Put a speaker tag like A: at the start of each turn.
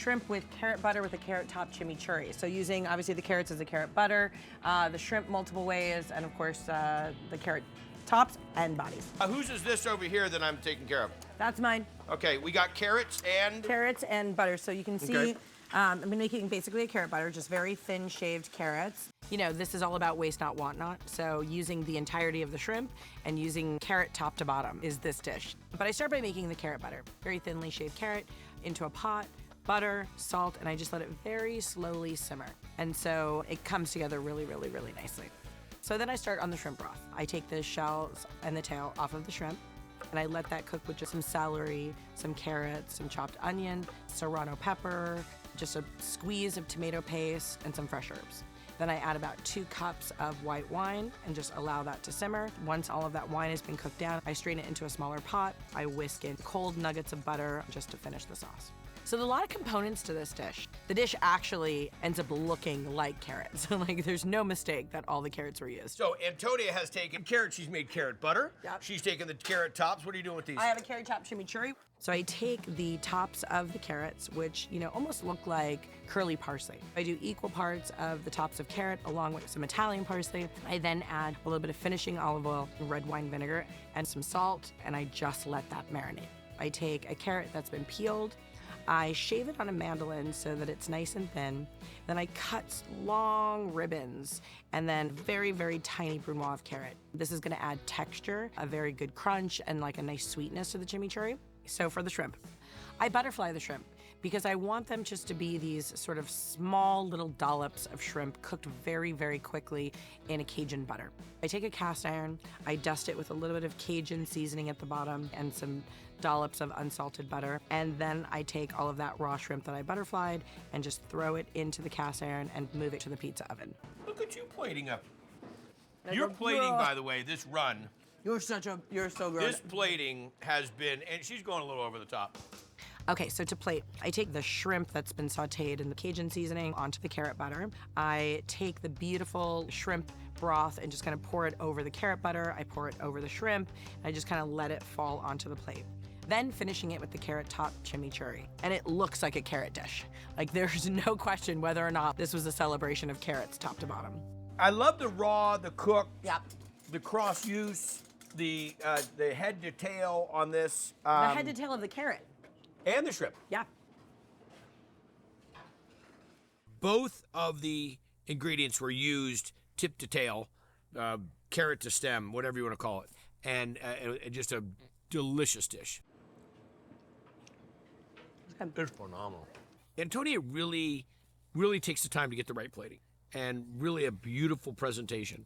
A: shrimp with carrot butter with a carrot top chimichurri. So using obviously the carrots as a carrot butter, the shrimp multiple ways, and of course the carrot tops and bodies.
B: Whose is this over here that I'm taking care of?
A: That's mine.
B: Okay, we got carrots and?
A: Carrots and butter. So you can see, I'm making basically a carrot butter, just very thin shaved carrots. You know, this is all about waste not, want not. So using the entirety of the shrimp and using carrot top to bottom is this dish. But I start by making the carrot butter. Very thinly shaved carrot into a pot, butter, salt, and I just let it very slowly simmer. And so it comes together really, really, really nicely. So then I start on the shrimp broth. I take the shells and the tail off of the shrimp, and I let that cook with just some celery, some carrots, some chopped onion, serrano pepper, just a squeeze of tomato paste, and some fresh herbs. Then I add about 2 cups of white wine and just allow that to simmer. Once all of that wine has been cooked down, I strain it into a smaller pot. I whisk in cold nuggets of butter just to finish the sauce. So there's a lot of components to this dish. The dish actually ends up looking like carrots. Like there's no mistake that all the carrots were used.
B: So Antonia has taken carrots, she's made carrot butter.
A: Yep.
B: She's taken the carrot tops. What are you doing with these?
A: I have a carrot top chimichurri. So I take the tops of the carrots, which, you know, almost look like curly parsley. I do equal parts of the tops of carrot along with some Italian parsley. I then add a little bit of finishing olive oil, red wine vinegar, and some salt, and I just let that marinate. I take a carrot that's been peeled, I shave it on a mandolin so that it's nice and thin. Then I cut long ribbons and then very, very tiny brunoise of carrot. This is gonna add texture, a very good crunch, and like a nice sweetness to the chimichurri. So for the shrimp, I butterfly the shrimp because I want them just to be these sort of small little dollops of shrimp cooked very, very quickly in a Cajun butter. I take a cast iron, I dust it with a little bit of Cajun seasoning at the bottom and some dollops of unsalted butter, and then I take all of that raw shrimp that I butterflied and just throw it into the cast iron and move it to the pizza oven.
B: Look at you plating up. You're plating, by the way, this run.
A: You're so good.
B: This plating has been, and she's going a little over the top.
A: Okay, so to plate, I take the shrimp that's been sauteed in the Cajun seasoning onto the carrot butter. I take the beautiful shrimp broth and just kind of pour it over the carrot butter. I pour it over the shrimp, and I just kind of let it fall onto the plate. Then finishing it with the carrot top chimichurri. And it looks like a carrot dish. Like there's no question whether or not this was a celebration of carrots top to bottom.
B: I love the raw, the cooked,
A: Yep.
B: the cross use, the head to tail on this.
A: The head to tail of the carrot.
B: And the shrimp.
A: Yeah.
B: Both of the ingredients were used tip to tail, carrot to stem, whatever you want to call it. And just a delicious dish. It's phenomenal. Antonia really takes the time to get the right plating and really a beautiful presentation.